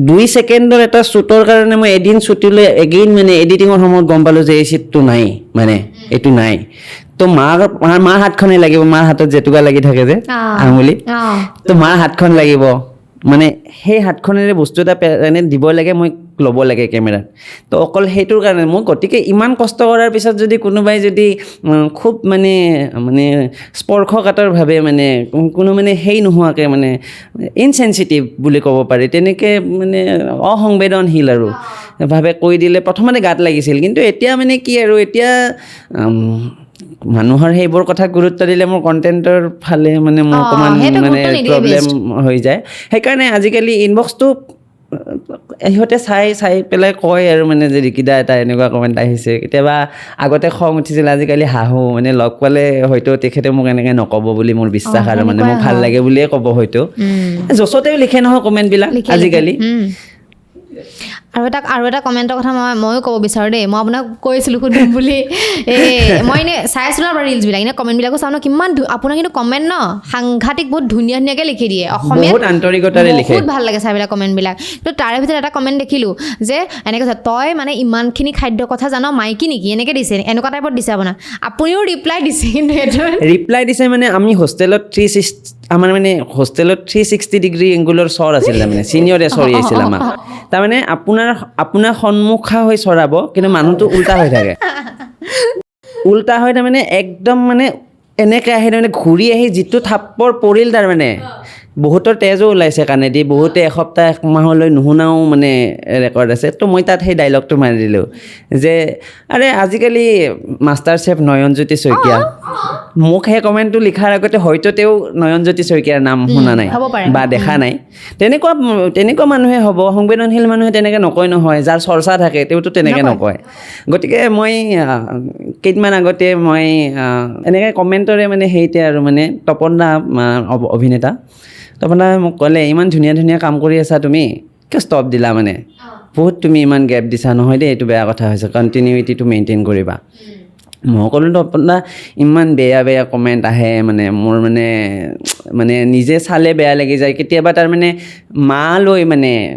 2 ছেকেণ্ডৰ এটা শ্বুটৰ কাৰণে মই এদিন ছুটিলৈ এগেইন মানে এডিটিঙৰ সময়ত গম পালোঁ যে এই শ্বুটটো নাই, মানে এইটো নাই। তো মাৰ হাতখনেই লাগিব, মাৰ হাতত জেতুকা লাগি থাকে যে আঙুলি, তো মাৰ হাতখন লাগিব, মানে সেই হাতখনেৰে বস্তু এটা এনে দিব লাগে, মই ল'ব লাগে কেমেৰাত। তো অকল সেইটোৰ কাৰণে মই, গতিকে ইমান কষ্ট কৰাৰ পিছত যদি কোনোবাই যদি খুব মানে স্পৰ্শকাতৰভাৱে মানে কোনো মানে সেই নোহোৱাকৈ মানে ইনচেনচিটিভ বুলি ক'ব পাৰি, তেনেকৈ মানে অসংবেদনশীল আৰু ভাৱে কৈ দিলে প্ৰথমতে গাত লাগিছিল। কিন্তু এতিয়া মানে কি আৰু এতিয়া মানুহৰ সেইবোৰ কথাক গুৰুত্ব দিলে মোৰ কণ্টেণ্টৰ ফালে মানে মোৰ অকণমান মানে প্ৰব্লেম হৈ যায়। সেইকাৰণে আজিকালি ইনবক্সটো সিহঁতে চাই পেলাই কয় আৰু মানে যে ৰিকিদা এটা এনেকুৱা কমেণ্ট আহিছে। কেতিয়াবা আগতে খং উঠিছিল, আজিকালি হাঁহো, মানে লগ পালে হয়তো তেখেতে মোক এনেকৈ নক'ব বুলি মোৰ বিশ্বাস, আৰু মানে মোক ভাল লাগে বুলিয়ে ক'ব হয়তো। য'চতেও লিখে নহয় কমেণ্টবিলাক আজিকালি। আৰু এটা কমেণ্টৰ কথা ময়ো ক'ব বিচাৰোঁ দেই, মই আপোনাক কৈছিলোঁ সুধিম বুলি। মই এনেই চাই আছিলোঁ আপোনাৰ ৰিলচবিলাক, এনেই কমেণ্টবিলাকো চাওঁ ন, কিমান আপোনাৰ কিন্তু কমেণ্ট ন সাংঘাতিক বহুত ধুনীয়াকৈ লিখি দিয়ে অসমীয়াত, বহুত আন্তৰিকতাৰে লিখে, বহুত ভাল লাগে চাই পেলাই কমেণ্টবিলাক। তো তাৰে ভিতৰত এটা কমেণ্ট দেখিলোঁ যে এনেকৈ তই মানে ইমানখিনি খাদ্যৰ কথা জান, মাইকী নেকি, এনেকৈ দিছে, এনেকুৱা টাইপত দিছে আপোনাৰ। আপুনিও ৰিপ্লাই দিছে, কিন্তু সেইটো ৰিপ্লাই দিছে মানে আমি হোষ্টেলত 360 ডিগ্ৰী এংগুলৰ চৰ আছিল, তাৰমানে ছিনিয়ৰে চৰি আছিল আমাক। তাৰমানে আপোনাৰ সন্মুখা হৈ চৰাব, কিন্তু মানুহটো উল্টা হৈ থাকে, উল্টা হৈ তাৰমানে একদম মানে এনেকৈ আহি তাৰমানে ঘূৰি আহি যিটো থাপ্পৰ পৰিল, তাৰমানে বহুতৰ তেজো ওলাইছে কাণেদি, বহুতে এসপ্তাহ 1 মাহলৈ নুশুনাও মানে ৰেকৰ্ড আছে। তো মই তাত সেই ডাইলগটো মাৰি দিলোঁ যে আৰে আজিকালি মাষ্টাৰ চেফ নয়নজ্যোতি শইকীয়া, মোক সেই কমেণ্টটো লিখাৰ আগতে হয়তো তেওঁ নয়নজ্যোতি শইকীয়াৰ নাম শুনা নাই বা দেখা নাই। তেনেকুৱা মানুহে হ'ব, সংবেদনশীল মানুহে তেনেকৈ নকয় নহয়, যাৰ চৰ্চা থাকে তেওঁতো তেনেকৈ নকয়। গতিকে মই কেইদিনমান আগতে মই এনেকৈ কমেণ্টৰে মানে সেইতে আৰু মানে তপন দা অভিনেতা, তপন দাই মোক ক'লে ইমান ধুনীয়া ধুনীয়া কাম কৰি আছা তুমি, কিয় ষ্টপ দিলা, মানে বহুত তুমি ইমান গেপ দিছা, নহয় দেই এইটো বেয়া কথা হৈছে, কণ্টিনিউটিটো মেইনটেইন কৰিবা। মই ক'লোঁ তপন দা ইমান বেয়া কমেণ্ট আহে, মানে মোৰ মানে নিজে চালে বেয়া লাগি যায় কেতিয়াবা। তাৰমানে মালৈ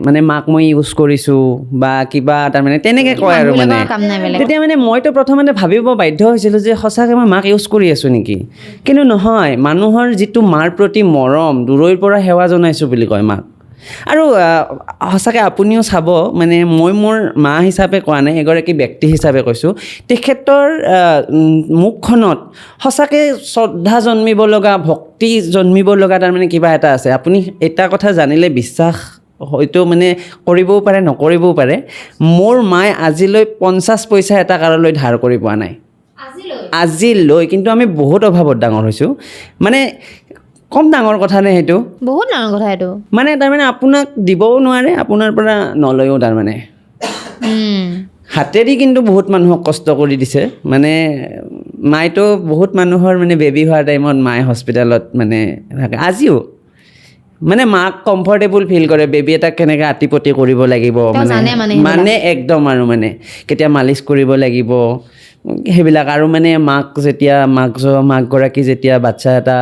মানে মাক মই ইউজ কৰিছোঁ বা কিবা তাৰমানে তেনেকৈ কয় আৰু মানে। তেতিয়া মানে মইতো প্ৰথমতে ভাবিব বাধ্য হৈছিলোঁ যে সঁচাকৈ মই মাক ইউজ কৰি আছোঁ নেকি, কিন্তু নহয়, মানুহৰ যিটো মাৰ প্ৰতি মৰম, দূৰৈৰ পৰা সেৱা জনাইছোঁ বুলি কয় মাক। আৰু সঁচাকৈ আপুনিও চাব, মানে মই মোৰ মা হিচাপে কোৱা নাই, এগৰাকী ব্যক্তি হিচাপে কৈছোঁ, তেখেতৰ মুখখনত সঁচাকৈ শ্ৰদ্ধা জন্মিব লগা, ভক্তি জন্মিব লগা তাৰমানে কিবা এটা আছে। আপুনি এটা কথা জানিলে বিশ্বাস হয়তো মানে কৰিবও পাৰে, নকৰিবও পাৰে, মোৰ মায়ে আজিলৈ 50 পইচা এটা কাৰোলৈ ধাৰ কৰি পোৱা নাই আজিলৈ। কিন্তু আমি বহুত অভাৱত ডাঙৰ হৈছোঁ, মানে কম ডাঙৰ কথা নে সেইটো, বহুত ডাঙৰ কথা এইটো। মানে তাৰমানে আপোনাক দিবও নোৱাৰে, আপোনাৰ পৰা নলয়ও, তাৰমানে হাতেদি কিন্তু বহুত মানুহক কষ্ট কৰি দিছে। মানে মায়েতো বহুত মানুহৰ মানে বেবী হোৱাৰ টাইমত মায়ে হস্পিটেলত মানে থাকে আজিও, মানে মাক কমফৰ্টেবল ফিল কৰে, বেবী এটাক কেনেকৈ আতিপতি কৰিব লাগিব, মানে একদম আৰু মানে কেতিয়া মালিচ কৰিব লাগিব সেইবিলাক। আৰু মানে মাকগৰাকী যেতিয়া বাচ্ছা এটা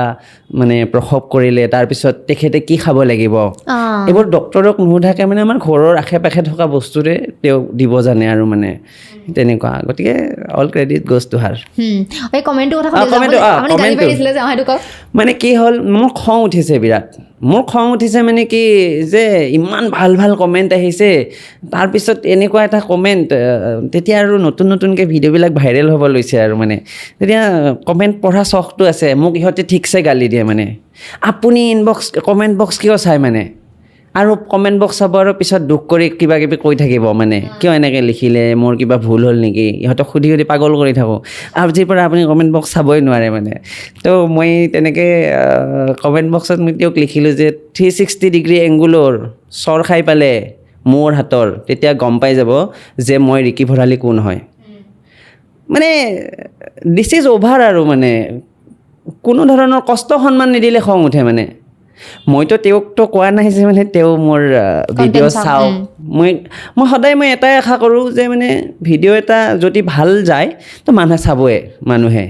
মানে প্ৰসৱ কৰিলে, তাৰপিছত তেখেতে কি খাব লাগিব, এইবোৰ ডক্তৰক নোসোধাকৈ মানে আমাৰ ঘৰৰ আশে পাশে থকা বস্তুৰে তেওঁ দিব জানে আৰু মানে তেনেকুৱা। গতিকে অল ক্ৰেডিট গ'জ টু হাৰ। মানে কি হ'ল, মোৰ খং উঠিছে বিৰাট, মোৰ খং উঠিছে মানে কি যে ইমান ভাল ভাল কমেণ্ট আহিছে, তাৰপিছত এনেকুৱা এটা কমেণ্ট, তেতিয়া আৰু নতুনকৈ ভিডিঅ'বিলাক ভাইৰেল হ'ব লৈছে আৰু মানে তেতিয়া কমেণ্ট পঢ়া চখটো আছে। মোক ইহঁতে ঠিকছে গালি দিয়ে, মানে আপুনি কমেণ্ট বক্স কিয় চাই, মানে আৰু কমেণ্ট বক্স চাব আৰু পিছত দুখ কৰি কিবা কিবি কৈ থাকিব মানে কিয় এনেকৈ লিখিলে মোৰ কিবা ভুল হ'ল নেকি ইহঁতক সুধি সুধি পাগল কৰি থাকোঁ আজিৰ পৰা আপুনি কমেণ্ট বক্স চাবই নোৱাৰে মানে তো মই তেনেকৈ কমেণ্ট বক্সত মই তেওঁক লিখিলোঁ যে 360 ডিগ্ৰী এংগুলৰ চৰ খাই পালে মোৰ হাতৰ তেতিয়া গম পাই যাব যে মই ৰিকি ভৰালী কোন হয় মানে দিছ ইজ অ'ভাৰ আৰু মানে কোনো ধৰণৰ কষ্ট সন্মান নিদিলে খং উঠে মানে মইতো তেওঁকতো কোৱা নাই যে মানে তেওঁ মোৰ ভিডিঅ' চাওক মই সদায় মই এটাই আশা কৰোঁ যে মানে ভিডিঅ' এটা যদি ভাল যায় তো মানুহে চাবই মানুহে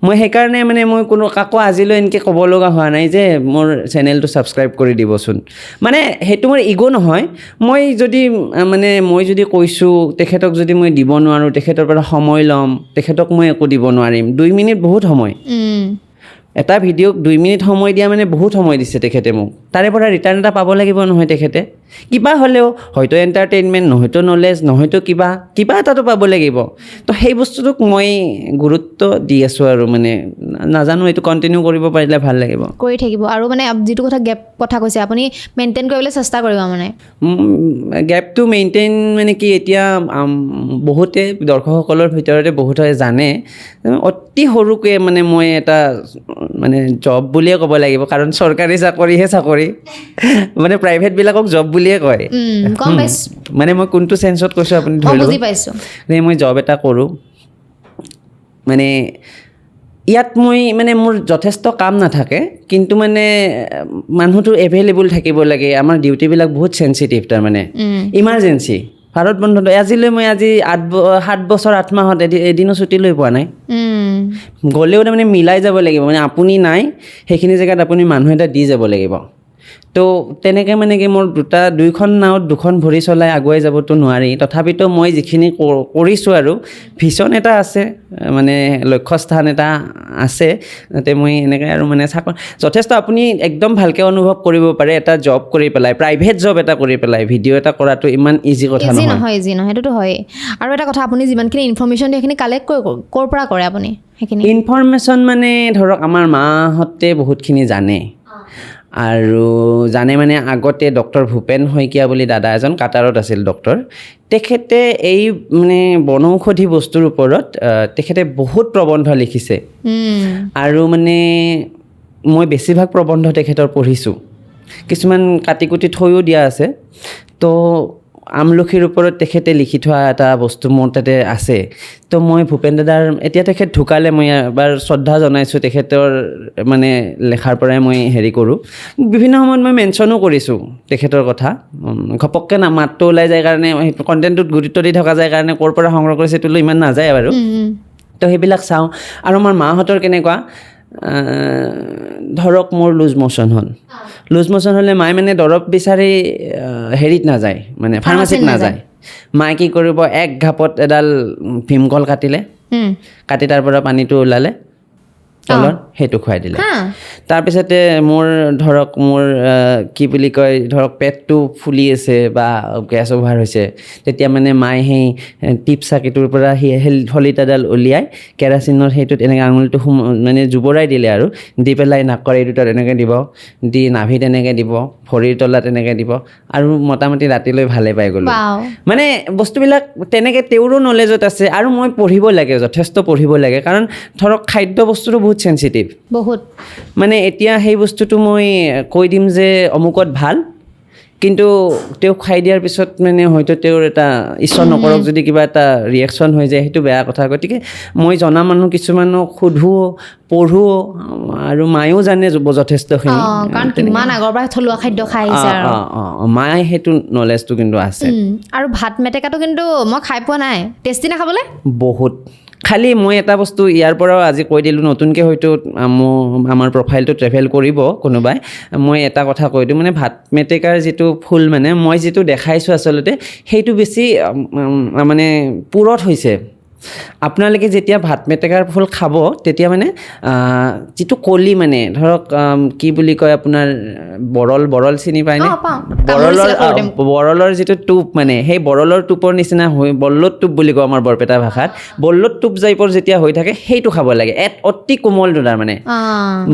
মই সেইকাৰণে মানে মই কোনো কাকো আজিলৈ এনেকৈ ক'ব লগা হোৱা নাই যে মোৰ চেনেলটো ছাবস্ক্ৰাইব কৰি দিবচোন মানে সেইটো মোৰ ইগ' নহয় মই যদি কৈছোঁ তেখেতক যদি মই দিব নোৱাৰোঁ তেখেতৰ পৰা সময় ল'ম তেখেতক মই একো দিব নোৱাৰিম 2 মিনিট বহুত সময় এটা ভিডিঅ'ক 2 মিনিট সময় দিয়া মানে বহুত সময় দিছে তেখেতে মোক তাৰে পৰা ৰিটাৰ্ণ এটা পাব লাগিব নহয় তেখেতে কিবা হ'লেও হয়তো এণ্টাৰটেইনমেণ্ট নহয়তো নলেজ নহয়তো কিবা এটাতো পাব লাগিব তো সেই বস্তুটোক মই গুৰুত্ব দি আছোঁ আৰু মানে নাজানো এইটো কণ্টিনিউ কৰিব পাৰিলে ভাল লাগিব কৰি থাকিব আৰু মানে যিটো গেপ কথা কৈছে আপুনি মেইনটেইন কৰিবলৈ চেষ্টা কৰিব মানে গেপটো মেইনটেইন মানে কি এতিয়া বহুতে দৰ্শকসকলৰ ভিতৰতে বহুতে জানে অতি সৰুকৈ মানে মই এটা মানে জব বুলিয়ে ক'ব লাগিব কাৰণ চৰকাৰী চাকৰি মানে প্ৰাইভেটবিলাকক জব বুলিয়ে কয় গম পাইছোঁ মানে মই কোনটো চেন্সত কৈছোঁ আপুনি ধৰি লওক বুজি পাইছোঁ মই জব এটা কৰোঁ মানে ইয়াত মই মানে মোৰ যথেষ্ট কাম নাথাকে কিন্তু মানে মানুহটো এভেইলেবল থাকিব লাগে আমাৰ ডিউটিবিলাক বহুত চেঞ্চিটিভ তাৰমানে ইমাৰ্জেঞ্চি ভাৰত বন্ধটো আজিলৈ মই 7 বছৰ 8 মাহত এদিনো ছুটী লৈ পোৱা নাই গ'লেও তাৰমানে মিলাই যাব লাগিব মানে আপুনি নাই সেইখিনি জেগাত আপুনি মানুহ এটা দি যাব লাগিব তো তেনেকৈ মানে কি মোৰ দুইখন নাৱত দুখন ভৰি চলাই আগুৱাই যাবতো নোৱাৰি তথাপিতো মই যিখিনি কৰিছোঁ আৰু ভিছন এটা আছে মানে লক্ষ্যস্থান এটা আছে যাতে মই এনেকৈ আৰু মানে যথেষ্ট আপুনি একদম ভালকৈ অনুভৱ কৰিব পাৰে এটা জব কৰি পেলাই প্ৰাইভেট জব এটা কৰি পেলাই ভিডিঅ' এটা কৰাটো ইমান ইজি কথা নহয় ইজি নহয় সেইটোতো হয়েই আৰু এটা কথা আপুনি যিমানখিনি ইনফৰমেশ্যন দিয়ে সেইখিনি কালেক্ট ক'ৰ পৰা কৰে আপুনি সেইখিনি ইনফৰমেশ্যন মানে ধৰক আমাৰ মাহঁতে বহুতখিনি জানে আৰু জানে মানে আগতে ডক্টৰ ভূপেন শইকীয়া বুলি দাদা এজন কাটাৰত আছিল ডক্টৰ তেখেতে এই মানে বনৌষধি বস্তুৰ ওপৰত তেখেতে বহুত প্ৰবন্ধ লিখিছে আৰু মানে মই বেছিভাগ প্ৰবন্ধ তেখেতৰ পঢ়িছোঁ কিছুমান কাটি কুটি থৈও দিয়া আছে তো আমলখিৰ ওপৰত তেখেতে লিখি থোৱা এটা বস্তু মোৰ তাতে আছে তো মই ভূপেন দাদাৰ এতিয়া তেখেত ঢুকালে মই এবাৰ শ্ৰদ্ধা জনাইছোঁ তেখেতৰ মানে লেখাৰ পৰাই মই হেৰি কৰোঁ বিভিন্ন সময়ত মই মেনশ্যনো কৰিছোঁ তেখেতৰ কথা ঘপককৈ মাতটো ওলাই যায় কাৰণে কণ্টেণ্টটোত গুৰুত্ব দি থকা যায় কাৰণে ক'ৰ পৰা সংগ্ৰহ কৰিছে সেইটো ইমান নাযায় বাৰু তো সেইবিলাক চাওঁ আৰু আমাৰ মাহঁতৰ কেনেকুৱা ধৰক মোৰ লুজ মোশ্যন হ'লে মায়ে মানে দৰৱ বিচাৰি হেৰিত নাযায় মানে ফাৰ্মাচীত নাযায় মায়ে কি কৰিব এক ঘাপত এডাল ভীমকল কাটিলে কাটি তাৰ পৰা পানীটো ওলালে তলত সেইটো খুৱাই দিলে তাৰপিছতে মোৰ কি বুলি কয় ধৰক পেটটো ফুলি আছে বা গেছ অভাৰ হৈছে তেতিয়া মানে মায়ে সেই টিপ চাকিটোৰ পৰা হলিত এডাল উলিয়াই কেৰাচিনৰ সেইটোত এনেকৈ আঙুলিটো মানে জুবুৰাই দিলে আৰু দি পেলাই নাকৰ এই দুটাত এনেকৈ দিব দি নাভিত এনেকৈ দিব ভৰিৰ তলাত এনেকৈ দিব আৰু মোটামুটি ৰাতিলৈ ভালে পাই গ'লোঁ মানে বস্তুবিলাক তেনেকৈ তেওঁৰো নলেজত আছে আৰু মই পঢ়িব লাগে যথেষ্ট পঢ়িব লাগে কাৰণ ধৰক খাদ্য বস্তুটো বহুত চেঞ্চিটিভ বহুত মানে এতিয়া সেই বস্তুটো মই কৈ দিম যে অমুকত ভাল কিন্তু তেওঁ খাই দিয়াৰ পিছত মানে হয়তো তেওঁৰ এটা ঈশ্বৰ নকৰক যদি কিবা এটা ৰিয়েকশ্যন হৈ যায় সেইটো বেয়া কথা গতিকে মই জনা মানুহ কিছুমানক সোধোঁ পঢ়োঁ আৰু মায়েও জানে যথেষ্টখিনি কাৰণ কিমান আগৰ পৰা থলুৱা খাদ্য খাই আহিছে মায়ে সেইটো নলেজটো কিন্তু আছে আৰু ভাত মেটেকাটো কিন্তু মই খাই পোৱা নাই টেষ্টি নে খাবলৈ বহুত খালি মই এটা বস্তু ইয়াৰ পৰাও আজি কৈ দিলোঁ নতুনকৈ হয়তো আমাৰ প্ৰফাইলটো ট্ৰেভেল কৰিব কোনোবাই মই এটা কথা কৈ দিওঁ মানে ভাত মেটেকাৰ যিটো ফুল মানে মই যিটো দেখাইছোঁ আচলতে সেইটো বেছি মানে পুৰত হৈছে আপোনালোকে যেতিয়া ভাত মেটেকাৰ ফুল খাব তেতিয়া মানে যিটো কলি মানে ধৰক কি বুলি কয় আপোনাৰ বৰল চিনি পায়নে পাওঁ। বৰলৰ যিটো টোপ মানে সেই বৰলৰ টোপৰ নিচিনা হৈ বল্লত টোপ বুলি কওঁ আমাৰ বৰপেটা ভাষাত বল্লত টোপ টাইপৰ যেতিয়া হৈ থাকে সেইটো খাব লাগে অতি কোমলটো তাৰমানে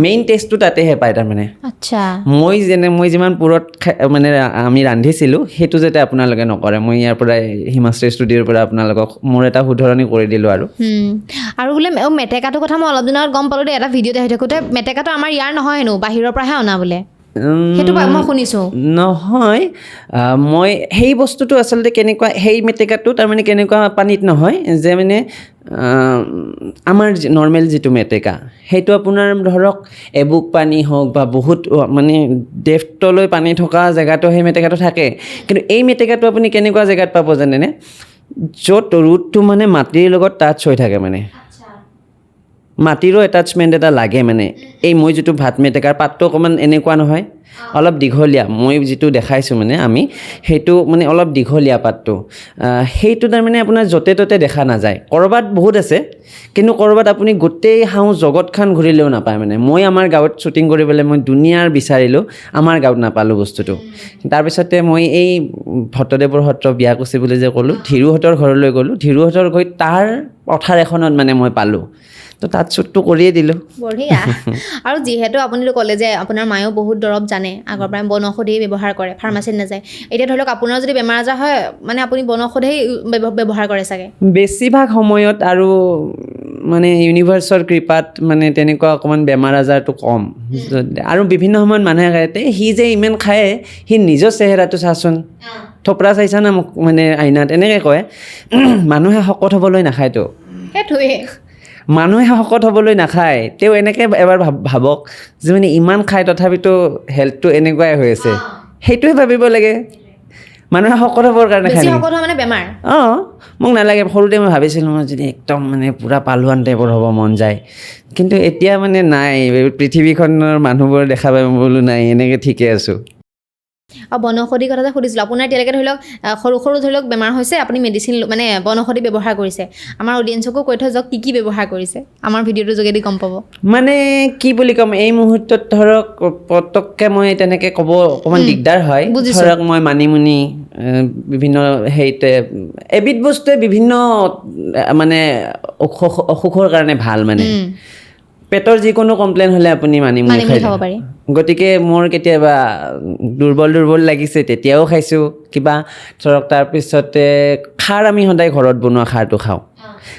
মেইন টেষ্টটো তাতেহে পায় তাৰমানে আচ্ছা মই যিমান পুৰত মানে আমি ৰান্ধিছিলোঁ সেইটো যাতে আপোনালোকে নকৰে মই ইয়াৰ পৰা হিমাশ্ৰী ষ্টুডিঅ'ৰ পৰা আপোনালোকক মোৰ এটা শুধৰণি কৰি দিলোঁ আৰু বোলে মেটেকাটোৰ কথা মই অলপ দিনৰ আগত গম পালোঁ দেই এটা ভিডিঅ'তে আহি থাকোঁতে মেটেকাটো আমাৰ ইয়াৰ নহয় হেনো বাহিৰৰ পৰাহে অনা বোলে সেইটো মই শুনিছোঁ নহয় মই সেই বস্তুটো আচলতে কেনেকুৱা সেই মেটেকাটো তাৰমানে কেনেকুৱা পানীত নহয় যে মানে আমাৰ নৰ্মেল যিটো মেটেকা সেইটো আপোনাৰ ধৰক এবুক পানী হওক বা বহুত মানে ডেফ্টলৈ পানী থকা জেগাতো সেই মেটেকাটো থাকে কিন্তু এই মেটেকাটো আপুনি কেনেকুৱা জেগাত পাব জানেনে য'ত ৰুটটো মানে মাটিৰ লগত টাচ হৈ থাকে মানে মাটিৰো এটাচমেণ্ট এটা লাগে মানে এই মই যিটো ভাত মেটেকাৰ পাতটো অকণমান এনেকুৱা নহয় অলপ দীঘলীয়া মই যিটো দেখাইছোঁ মানে আমি সেইটো মানে অলপ দীঘলীয়া পাতটো সেইটো তাৰমানে আপোনাৰ য'তে ত'তে দেখা নাযায় ক'ৰবাত বহুত আছে কিন্তু ক'ৰবাত আপুনি গোটেই জগতখন ঘূৰিলেও নাপায় মানে মই আমাৰ গাঁৱত শ্বুটিং কৰিবলৈ মই দুনিয়াৰ বিচাৰিলোঁ আমাৰ গাঁৱত নাপালোঁ বস্তুটো তাৰপিছতে মই এই ভট্টদেৱৰ সত্ৰ বিয়াকুচি বুলি যে ক'লোঁ ধীৰুহঁতৰ ঘৰলৈ গ'লোঁ ধীৰুহঁতৰ গৈ তাৰ পথাৰ এখনত মানে মই পালোঁ তো তাত শ্বুটটো কৰিয়ে দিলোঁ বঢ়িয়া আৰু যিহেতু আপুনিতো ক'লে যে আপোনাৰ মায়েও বহুত দৰৱ জানে আগৰ পৰাই বনৌষধি ব্যৱহাৰ কৰে ফাৰ্মাচীত নাযায় এতিয়া ধৰি লওক আপোনাৰ যদি বেমাৰ আজাৰ হয় মানে আপুনি বনৌষধেই ব্যৱহাৰ কৰে চাগে বেছিভাগ সময়ত আৰু মানে ইউনিভাৰ্চৰ কৃপাত মানে তেনেকুৱা অকণমান বেমাৰ আজাৰটো কম আৰু বিভিন্ন সময়ত মানুহে কয় সি যে ইমান খায় সি নিজৰ চেহেৰাটো চাচোন থপৰা চাইছা না মোক মানে আইনাত এনেকৈ কয় মানুহে শকত হ'বলৈ নাখায়তো সেইটোৱে মানুহে শকত হ'বলৈ নাখায় তেওঁ এনেকৈ এবাৰ ভাবক যে মানে ইমান খায় তথাপিতো হেল্থটো এনেকুৱাই হৈ আছে সেইটোৱে ভাবিব লাগে মানুহে শকত হ'বৰ কাৰণে খায় মানে বেমাৰ মোক নালাগে সৰুতে মই ভাবিছিলোঁ মই যদি একদম মানে পূৰা পালোৱান টাইপৰ হ'ব মন যায় কিন্তু এতিয়া মানে নাই পৃথিৱীখনৰ মানুহবোৰ দেখা পাই বোলো নাই এনেকৈ ঠিকে আছোঁ আৰু বনৌষধি কথা যে সুধিছিলোঁ আপোনাৰ এতিয়ালৈকে ধৰি লওক সৰু ধৰি লওক বেমাৰ হৈছে আপুনি মেডিচিন মানে বনৌষধি ব্যৱহাৰ কৰিছে আমাৰ অডিয়েঞ্চকো কৈ থৈ যাওক কি ব্যৱহাৰ কৰিছে আমাৰ ভিডিঅ'টোৰ যোগেদি গম পাব মানে কি বুলি ক'ম এই মুহূৰ্তত ধৰক পটককৈ মই তেনেকৈ ক'ব অকণমান দিগদাৰ হয় ধৰক মই মানিমুনি বিভিন্ন হেৰিতে এবিধ বস্তুৱে বিভিন্ন মানে অসুখৰ কাৰণে ভাল মানে পেটৰ যিকোনো কমপ্লেইন হ'লে আপুনি মানিমুনি খাব পাৰি গতিকে মোৰ কেতিয়াবা দুৰ্বল লাগিছে তেতিয়াও খাইছোঁ কিবা ধৰক তাৰপিছতে খাৰ আমি সদায় ঘৰত বনোৱা খাৰটো খাওঁ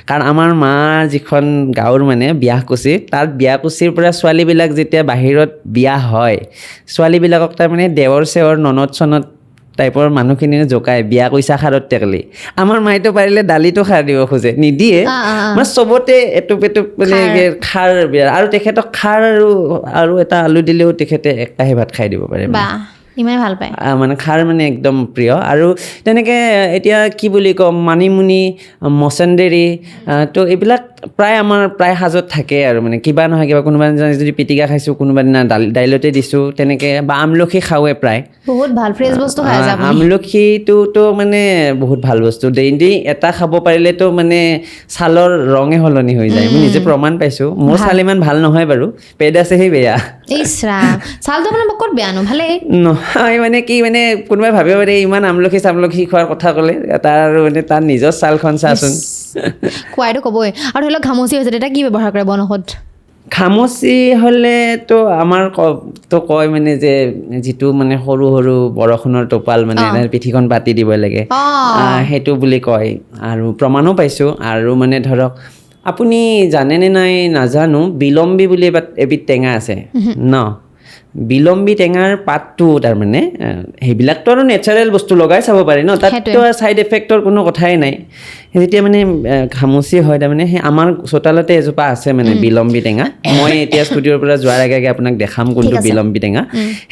কাৰণ আমাৰ মাৰ যিখন গাঁৱৰ মানে বিয়াকুচি তাত বিয়াকুচিৰ পৰা ছোৱালীবিলাক যেতিয়া বাহিৰত বিয়া হয় ছোৱালীবিলাকক তাৰমানে দেৱৰ চেৱৰ ননদ চনদ টাইপৰ মানুহখিনি জোকায় বিয়া কৈছা খাৰত টেকলি আমাৰ মাইটো পাৰিলে দালিটো খাৰ দিব খোজে নিদিয়ে মানে চবতে এটুপ মানে খাৰ আৰু তেখেতক খাৰ আৰু এটা আলু দিলেও তেখেতে এক কাঁহী ভাত খাই দিব পাৰে ইমান ভাল পায় মানে খাৰ মানে একদম প্ৰিয় আৰু তেনেকৈ এতিয়া কি বুলি ক'ম মানিমুনি মচন্দৰী তো এইবিলাক প্ৰায় সাজত থাকে আৰু মানে কিবা নহয় কিবা কোনোবা দিনা যদি পিটিকা খাইছোঁ কোনোবা দিনা দাইলতে দিছোঁ তেনেকৈ বা আমলখি খাওঁৱে প্ৰায় বহুত ভাল ফ্ৰেছ বস্তু খাই আছে আমলখিটোতো মানে বহুত ভাল বস্তু ডেইলি এটা খাব পাৰিলেতো মানে ছালৰ ৰঙে সলনি হৈ যায় মই নিজে প্ৰমাণ পাইছোঁ মোৰ ছাল ইমান ভাল নহয় বাৰু পেড আছেহে বেয়া ছালটো আপোনাৰ ক'ত বেয়ানো ভালেই নহয় মানে কি মানে কোনোবাই ভাবিব পাৰে ইমান আমলখি চামলখি খোৱাৰ কথা ক'লে তাৰ আৰু মানে তাৰ নিজৰ ছালখন চাচোন খোৱাইতো ক'বই আৰু ধৰি লওক ঘামচি হৈছে তেতিয়া কি ব্যৱহাৰ কৰে বনৌষধ ঘামচি হ'লেতো আমাৰ তো কয় মানে যে যিটো মানে সৰু বৰষুণৰ টোপাল মানে পিঠিখন পাতি দিব লাগে সেইটো বুলি কয় আৰু প্ৰমাণো পাইছোঁ আৰু মানে ধৰক আপুনি জানেনে নাই নাজানো বিলম্বী বুলি এবিধ টেঙা আছে ন বিলম্বী টেঙাৰ পাতটো তাৰমানে সেইবিলাকতো আৰু নেচাৰেল বস্তু লগাই চাব পাৰি ন তাততো ছাইড এফেক্টৰ কোনো কথাই নাই যেতিয়া মানে ঘামচি হয় তাৰমানে সেই আমাৰ চোতালতে এজোপা আছে মানে বিলম্বী টেঙা মই এতিয়া ষ্টুডিঅ'ৰ পৰা যোৱাৰ আগে আপোনাক দেখাম কোনটো বিলম্বী টেঙা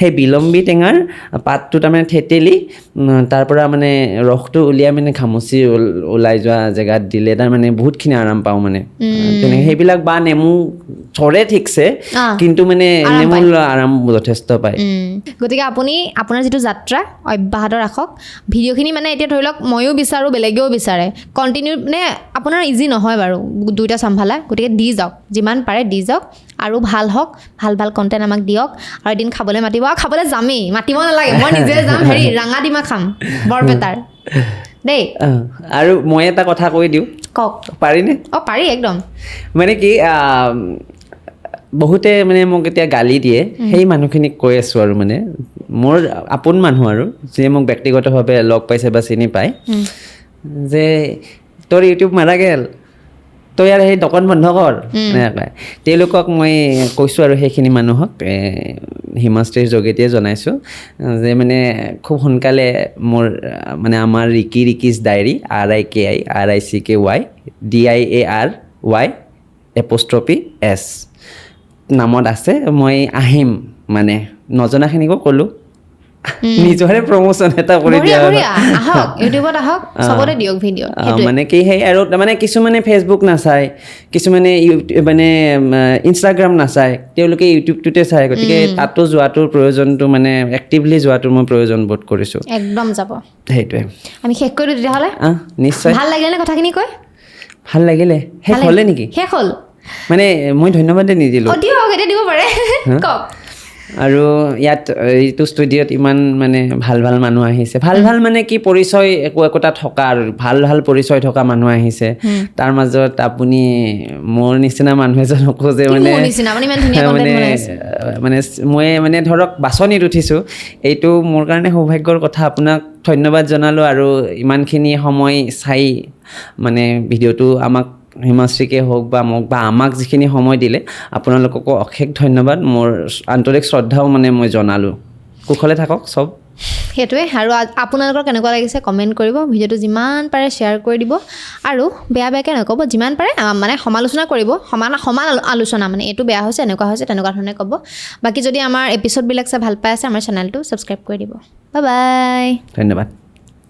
সেই বিলম্বী টেঙাৰ পাতটো তাৰমানে থেতেলি তাৰ পৰা মানে ৰসটো উলিয়াই মানে ঘামচি ওলাই যোৱা জেগাত দিলে তাৰমানে বহুতখিনি আৰাম পাওঁ মানে তেনেকৈ সেইবিলাক বা নেমু চৰে ঠিকছে কিন্তু মানে নেমু আৰাম যথেষ্ট পায় গতিকে আপুনি আপোনাৰ যিটো যাত্ৰা অব্যাহত ৰাখক ভিডিঅ'খিনি মানে এতিয়া ধৰি লওক ময়ো বিচাৰোঁ বেলেগেও বিচাৰে কণ্টিনিউ মানে আপোনাৰ ইজি নহয় বাৰু দুইটা চম্ভালা গতিকে দি যাওক যিমান পাৰে দি যাওক আৰু ভাল হওক ভাল ভাল কণ্টেণ্ট আমাক দিয়ক আৰু এদিন খাবলৈ মাতিব আৰু খাবলৈ যামেই মাতিব নালাগে মই নিজে যাম হেৰি ৰাঙাডিমা খাম বৰপেটাৰ দেই আৰু মই এটা কথা কৈ দিওঁ কওক পাৰিনে অঁ পাৰি একদম মানে কি বহুতে মানে মোক এতিয়া গালি দিয়ে সেই মানুহখিনিক কৈ আছোঁ আৰু মানে মোৰ আপোন মানুহ আৰু যিয়ে মোক ব্যক্তিগতভাৱে লগ পাইছে বা চিনি পায় যে তোৰ ইউটিউব মাৰা গেল তই আৰু সেই দোকান বন্ধ কৰ এনেকৈ তেওঁলোকক মই কৈছোঁ আৰু সেইখিনি মানুহক হিমাশ্ৰীৰ যোগেদিয়ে জনাইছোঁ যে মানে খুব সোনকালে মোৰ মানে আমাৰ ৰিকিজ ডায়েৰী RIKI DIARY_S নামত আছে মই আহিম মানে নজনাখিনিকো ক'লোঁ নিজৰে প্ৰমোশ্যন এটা কৰি দিয়া আহক ইউটিউবত আহক চবতে দিয়ক ভিডিঅ' মানে কি সেই আৰু তাৰমানে কিছুমানে ফেচবুক নাচায় কিছুমানে মানে ইনষ্টাগ্ৰাম নাচায় তেওঁলোকে ইউটিউবটোতে চায় গতিকে তাতো যোৱাটোৰ প্ৰয়োজনটো মানে এক্টিভলি যোৱাটোৰ মই প্ৰয়োজন বোধ কৰিছোঁ একদম যাব সেইটোৱে আমি শেষ কৰি দিওঁ তেতিয়াহ'লে নিশ্চয় ভাল লাগিলে নে কথাখিনি কৈ ভাল লাগিলে শেষ হ'লে নেকি শেষ হ'ল মানে মই ধন্যবাদে নিদিলোঁ দিয়ক এতিয়া দিব পাৰে কওক আৰু ইয়াত এইটো ষ্টুডিঅ'ত ইমান মানে ভাল ভাল মানুহ আহিছে ভাল ভাল মানে কি পৰিচয় একোটা থকা আৰু ভাল ভাল পৰিচয় থকা মানুহ আহিছে তাৰ মাজত আপুনি মোৰ নিচিনা মানুহ এজনকো যে মানে মানে মই মানে ধৰক বাছনিত উঠিছোঁ এইটো মোৰ কাৰণে সৌভাগ্যৰ কথা আপোনাক ধন্যবাদ জনালোঁ আৰু ইমানখিনি সময় চাই মানে ভিডিঅ'টো আমাক হিমাশ্ৰীকে হওক বা মোক বা আমাক যিখিনি সময় দিলে আপোনালোককো অশেষ ধন্যবাদ মোৰ আন্তৰিক শ্ৰদ্ধাও মানে মই জনালোঁ কুশলে থাকক চব সেইটোৱে আৰু আপোনালোকৰ কেনেকুৱা লাগিছে কমেণ্ট কৰিব ভিডিঅ'টো যিমান পাৰে শ্বেয়াৰ কৰি দিব আৰু বেয়া বেয়াকৈ নক'ব যিমান পাৰে মানে সমালোচনা কৰিব সমান আলোচনা মানে এইটো বেয়া হৈছে এনেকুৱা হৈছে তেনেকুৱা ধৰণে ক'ব বাকী যদি আমাৰ এপিছ'ডবিলাক চাই ভাল পাই আছে আমাৰ চেনেলটো ছাবস্ক্ৰাইব কৰি দিব বাই বাই ধন্যবাদ